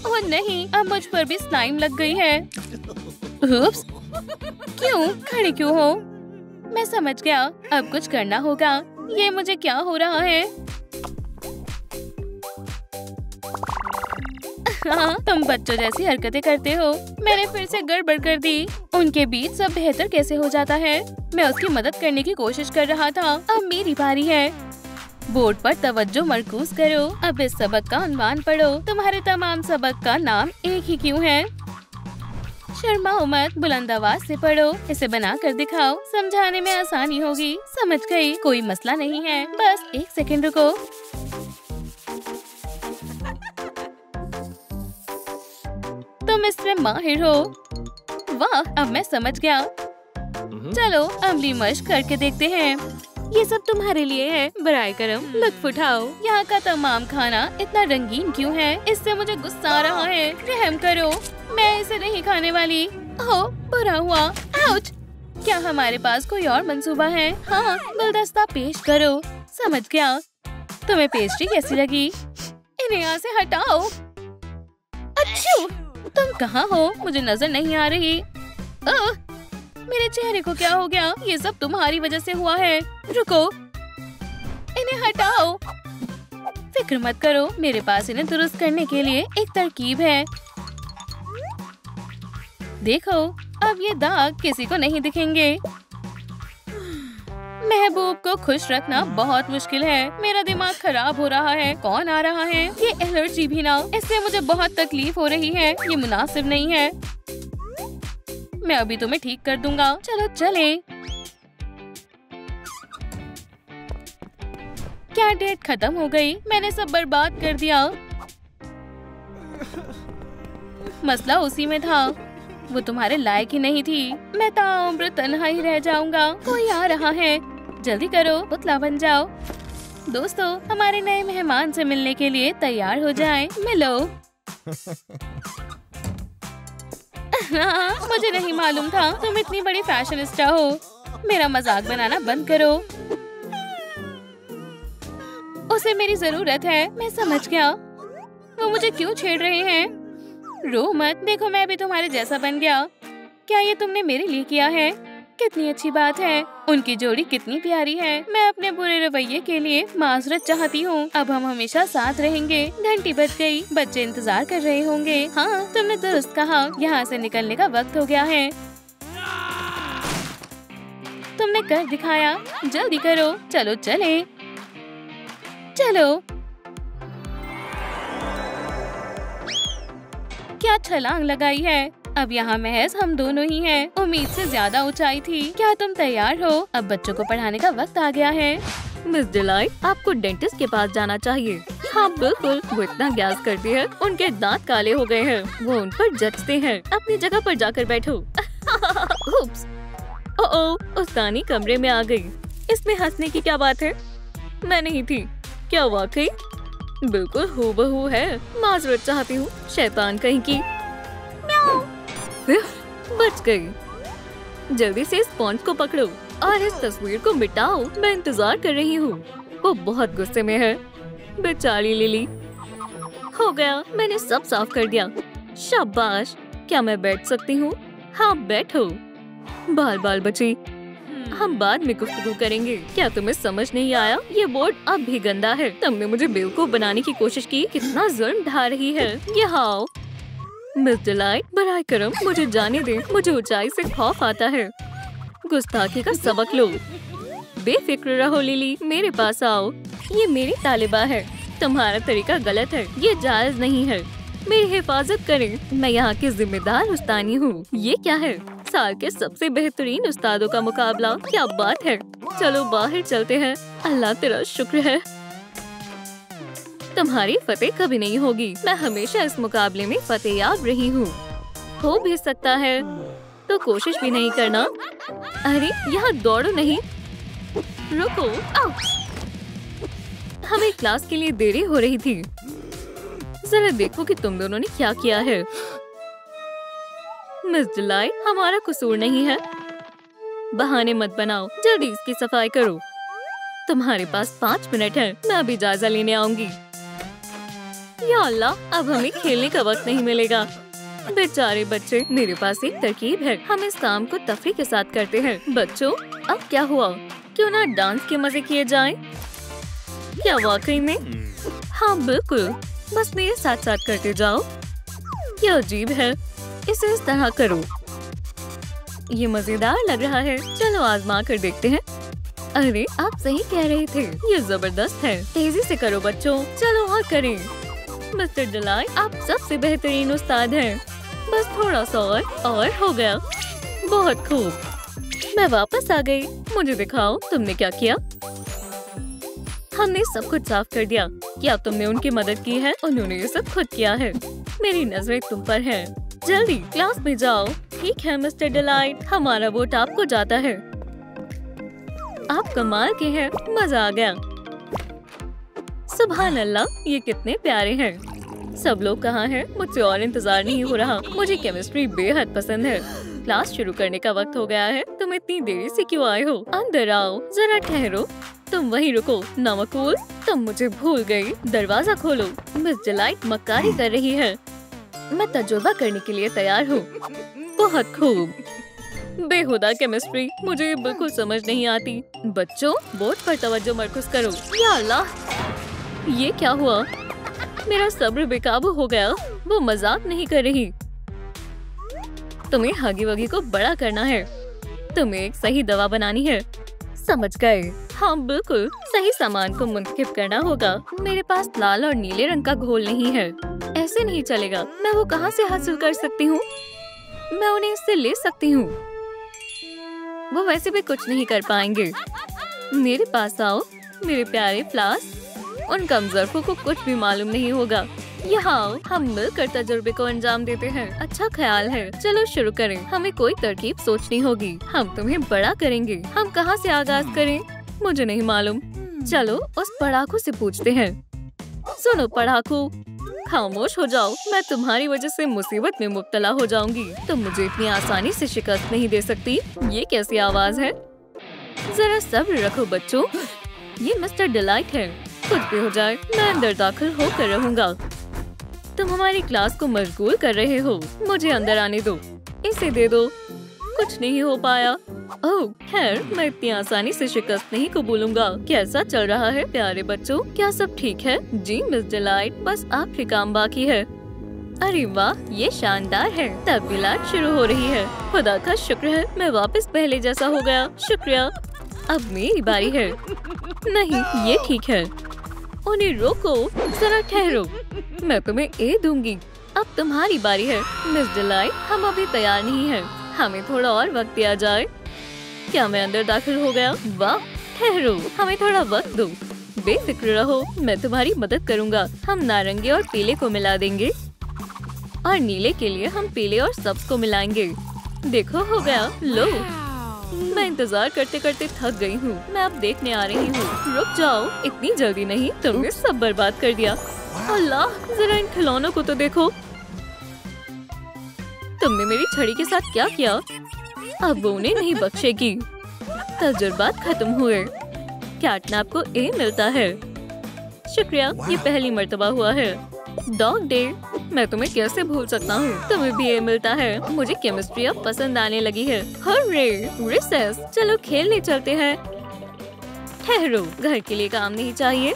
ओह नहीं, अब मुझ पर भी स्लाइम लग गई है। उप्स, क्यों खड़े क्यों हो? मैं समझ गया, अब कुछ करना होगा। ये मुझे क्या हो रहा है? हाँ, तुम बच्चों जैसी हरकतें करते हो। मैंने फिर से गड़बड़ कर दी। उनके बीच सब बेहतर कैसे हो जाता है? मैं उसकी मदद करने की कोशिश कर रहा था। अब मेरी बारी है। बोर्ड पर तवज्जो मरकूज करो। अब इस सबक का उन्वान पढ़ो। तुम्हारे तमाम सबक का नाम एक ही क्यों है? शर्माओ मत, बुलंद आवाज से पढ़ो। इसे बना कर दिखाओ, समझाने में आसानी होगी। समझ गई, कोई मसला नहीं है। बस 1 सेकंड रुको। तुम इसमें माहिर हो। वाह, अब मैं समझ गया। चलो अमली मश्क करके देखते हैं। ये सब तुम्हारे लिए है, बराए करम लुत्फ उठाओ। यहाँ का तमाम खाना इतना रंगीन क्यों है? इससे मुझे गुस्सा आ रहा है। रहम करो, मैं इसे नहीं खाने वाली। ओह बुरा हुआ। आउच! क्या हमारे पास कोई और मंसूबा है? हाँ, गुलदस्ता पेश करो। समझ गया। तुम्हें पेस्ट्री कैसी लगी? इन्हें यहाँ से हटाओ। अच्छू, तुम कहाँ हो? मुझे नजर नहीं आ रही। मेरे चेहरे को क्या हो गया? ये सब तुम्हारी वजह से हुआ है। रुको, इन्हें हटाओ। फिक्र मत करो, मेरे पास इन्हें दुरुस्त करने के लिए एक तरकीब है। देखो, अब ये दाग किसी को नहीं दिखेंगे। महबूब को खुश रखना बहुत मुश्किल है। मेरा दिमाग खराब हो रहा है। कौन आ रहा है? ये एलर्जी भी ना, इससे मुझे बहुत तकलीफ हो रही है। ये मुनासिब नहीं है। मैं अभी तुम्हें ठीक कर दूंगा। चलो चले। क्या डेट खत्म हो गई? मैंने सब बर्बाद कर दिया। मसला उसी में था, वो तुम्हारे लायक ही नहीं थी। मैं ताउम्र तन्हा ही रह जाऊंगा। कोई आ रहा है, जल्दी करो, पुतला बन जाओ। दोस्तों, हमारे नए मेहमान से मिलने के लिए तैयार हो जाएं। मिलो। मुझे नहीं मालूम था तुम इतनी बड़ी फैशनिस्टा हो। मेरा मजाक बनाना बंद करो। उसे मेरी जरूरत है। मैं समझ गया। वो मुझे क्यों छेड़ रहे हैं? रो मत, देखो मैं भी तुम्हारे जैसा बन गया। क्या ये तुमने मेरे लिए किया है? कितनी अच्छी बात है। उनकी जोड़ी कितनी प्यारी है। मैं अपने बुरे रवैये के लिए माजरत चाहती हूँ। अब हम हमेशा साथ रहेंगे। घंटी बज गई, बच्चे इंतजार कर रहे होंगे। हाँ, तुमने दुरुस्त कहा। यहाँ से निकलने का वक्त हो गया है। तुमने कर दिखाया, जल्दी करो, चलो चले, चलो। क्या छलांग लगाई है। अब यहाँ महज हम दोनों ही हैं। उम्मीद से ज्यादा ऊंचाई थी। क्या तुम तैयार हो? अब बच्चों को पढ़ाने का वक्त आ गया है। मिस डिलाइट, आपको डेंटिस्ट के पास जाना चाहिए। हाँ बिल्कुल, वो इतना गैस करती है, उनके दांत काले हो गए हैं। वो उन पर जचते हैं। अपनी जगह पर जाकर बैठो। उप्स, ओह, उस्तानी कमरे में आ गई। इसमें हंसने की क्या बात है? मैं नहीं थी। क्या वाकई? बिल्कुल हूबहू है। माजरत चाहती हूँ, शैतान कहीं की। बच गई। जल्दी से स्पॉन्ज को पकड़ो और इस तस्वीर को मिटाओ। मैं इंतजार कर रही हूँ। वो बहुत गुस्से में है। बेचारी लिली। हो गया, मैंने सब साफ कर दिया। शाबाश। क्या मैं बैठ सकती हूँ? हाँ बैठो। बाल बाल बची, हम बाद में गुफ्तगू करेंगे। क्या तुम्हें समझ नहीं आया? ये बोर्ड अब भी गंदा है। तुमने मुझे बेवकूफ बनाने की कोशिश की। कितना जुल्म ढा रही है। यहाँ आओ। मिस डिलाइट, बराए करम मुझे जाने दे। मुझे ऊंचाई से खौफ आता है। गुस्ताखी का सबक लो। बेफिक्र रहो लिली, मेरे पास आओ। ये मेरी तालिबा है। तुम्हारा तरीका गलत है। ये जायज नहीं है। मेरी हिफाजत करें। मैं यहाँ की जिम्मेदार उस्तानी हूँ। ये क्या है? साल के सबसे बेहतरीन उस्तादों का मुकाबला। क्या बात है। चलो बाहर चलते हैं। अल्लाह तेरा शुक्र है। तुम्हारी फतेह कभी नहीं होगी। मैं हमेशा इस मुकाबले में फतेहयाब रही हूँ। हो भी सकता है तो कोशिश भी नहीं करना। अरे यहाँ दौड़ो नहीं, रुको। हमें क्लास के लिए देरी हो रही थी। जरा देखो कि तुम दोनों ने क्या किया है। मिस डिलाइट, हमारा कसूर नहीं है। बहाने मत बनाओ, जल्दी इसकी सफाई करो। तुम्हारे पास 5 मिनट है। मैं अभी जायजा लेने आऊंगी। या अल्लाह, अब हमें खेलने का वक्त नहीं मिलेगा। बेचारे बच्चे। मेरे पास एक तरकीब है। हम इस काम को तफरीह के साथ करते हैं। बच्चों, अब क्या हुआ? क्यों ना डांस के मजे किए जाएं? क्या वाकई में? हाँ बिल्कुल, बस मेरे साथ साथ करते जाओ। क्या अजीब है। इसे इस तरह करो। ये मजेदार लग रहा है। चलो आजमा कर देखते हैं। अरे आप सही कह रहे थे, ये जबरदस्त है। तेजी से करो बच्चों, चलो और करें। मिस्टर डिलाइट, आप सबसे बेहतरीन उस्ताद हैं। बस थोड़ा सा और हो गया। बहुत खूब। मैं वापस आ गई। मुझे दिखाओ तुमने क्या किया। हमने सब कुछ साफ कर दिया। क्या तुमने उनकी मदद की है? उन्होंने ये सब खुद किया है। मेरी नजरें तुम पर हैं। जल्दी क्लास में जाओ। ठीक है मिस्टर डिलाइट, हमारा वोट आपको जाता है। आप कमाल के हैं। मजा आ गया। सुभान अल्लाह, ये कितने प्यारे हैं। सब लोग कहाँ हैं? मुझसे और इंतजार नहीं हो रहा। मुझे केमिस्ट्री बेहद पसंद है। क्लास शुरू करने का वक्त हो गया है। तुम इतनी देरी से क्यों आए हो? अंदर आओ, जरा ठहरो। तुम वहीं रुको। नमकूल, तुम मुझे भूल गई। दरवाजा खोलो। मिस डिलाइट मक्कारी कर रही है। मैं तजुर्बा करने के लिए तैयार हूँ। बहुत खूब। बेहुदा केमिस्ट्री, मुझे ये बिल्कुल समझ नहीं आती। बच्चों, बोर्ड पर तवज्जो मरकूज करो। या अल्लाह, ये क्या हुआ? मेरा सब्र बेकाबू हो गया। वो मजाक नहीं कर रही। तुम्हें हगी वगी को बड़ा करना है। तुम्हें एक सही दवा बनानी है। समझ गए? हाँ बिल्कुल, सही सामान को मुंतखब करना होगा। मेरे पास लाल और नीले रंग का घोल नहीं है। ऐसे नहीं चलेगा। मैं वो कहाँ से हासिल कर सकती हूँ? मैं उन्हें इससे ले सकती हूँ। वो वैसे भी कुछ नहीं कर पाएंगे। मेरे पास आओ मेरे प्यारे फ्लास। उन कमजोरों को कुछ भी मालूम नहीं होगा। यहाँ आओ, हम मिलकर तजुर्बे को अंजाम देते हैं। अच्छा ख्याल है। चलो शुरू करें। हमें कोई तरकीब सोचनी होगी। हम तुम्हें बड़ा करेंगे। हम कहाँ से आगाज करें? मुझे नहीं मालूम। चलो उस पढ़ाकू से पूछते हैं। सुनो पढ़ाकू, खामोश हो जाओ। मैं तुम्हारी वजह से मुसीबत में मुब्तला हो जाऊंगी। तुम मुझे इतनी आसानी से शिकस्त नहीं दे सकती। ये कैसी आवाज है? जरा सब्र रखो बच्चों। ये मिस्टर डिलाइट है। कुछ भी हो जाए, मैं अंदर दाखिल होकर रहूंगा। तुम हमारी क्लास को मशगूल कर रहे हो। मुझे अंदर आने दो। इसे दे दो। कुछ नहीं हो पाया। ओह खैर, मैं इतनी आसानी से शिकस्त नहीं कबूलूंगा। कैसा चल रहा है प्यारे बच्चों? क्या सब ठीक है? जी मिस डिलाइट, बस आखिरी काम बाकी है। अरे वाह, ये शानदार है। तब्दीलात शुरू हो रही है। खुदा का शुक्र है, मैं वापस पहले जैसा हो गया। शुक्रिया। अब मेरी बारी है। नहीं, ये ठीक है। उन्हें रोको, जरा ठहरो। मैं तुम्हें ए दूंगी। अब तुम्हारी बारी है। मिस डिलाइट, हम अभी तैयार नहीं हैं। हमें थोड़ा और वक्त दिया जाए। क्या मैं अंदर दाखिल हो गया? वाह, ठहरो, हमें थोड़ा वक्त दो। बेफिक्र रहो, मैं तुम्हारी मदद करूंगा। हम नारंगी और पीले को मिला देंगे और नीले के लिए हम पीले और सब्ज को मिलाएंगे। देखो, हो गया। लो, मैं इंतजार करते करते थक गई हूँ। मैं अब देखने आ रही हूँ। रुक जाओ, इतनी जल्दी नहीं। तुमने सब बर्बाद कर दिया। अल्लाह, जरा इन खिलौनों को तो देखो। तुमने मेरी छड़ी के साथ क्या किया? अब वो उन्हें नहीं बख्शेगी। तजुर्बात खत्म हुए। कैटनैप को ए मिलता है। शुक्रिया, ये पहली मर्तबा हुआ है। डॉग डे, मैं तुम्हें कैसे भूल सकता हूँ। तुम्हें भी ए मिलता है। मुझे केमिस्ट्री अब पसंद आने लगी है। हर्रे, रिसेस, चलो खेलने चलते हैं। ठहरो, घर के लिए काम नहीं चाहिए।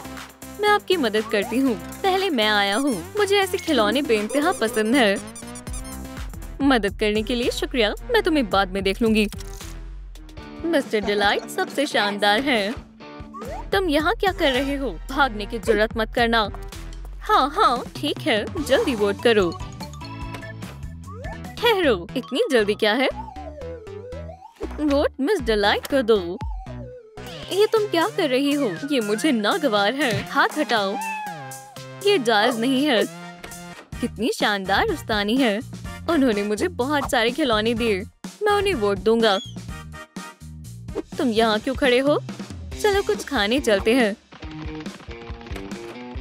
मैं आपकी मदद करती हूँ। पहले मैं आया हूँ। मुझे ऐसे खिलौने बेइंतहा पसंद है। मदद करने के लिए शुक्रिया। मैं तुम्हें बाद में देख लूंगी। मिस्टर डिलाइट सबसे शानदार है। तुम यहाँ क्या कर रहे हो? भागने की जरूरत मत करना। हाँ हाँ, ठीक है, जल्दी वोट करो। ठहरो, इतनी जल्दी क्या है? वोट मिस डिलाइट को दो। ये तुम क्या कर रही हो? ये मुझे नागवार है। हाथ हटाओ, ये जायज नहीं है। कितनी शानदार उस्तानी है। उन्होंने मुझे बहुत सारे खिलौने दिए। मैं उन्हें वोट दूंगा। तुम यहाँ क्यों खड़े हो? चलो कुछ खाने चलते हैं।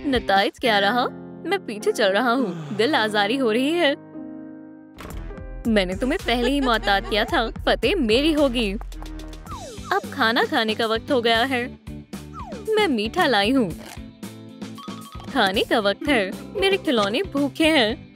नताइज क्या रहा? मैं पीछे चल रहा हूँ। दिल आजारी हो रही है। मैंने तुम्हें पहले ही मुअत्ताद किया था। फतेह मेरी होगी। अब खाना खाने का वक्त हो गया है। मैं मीठा लाई हूँ। खाने का वक्त है। मेरे खिलौने भूखे हैं।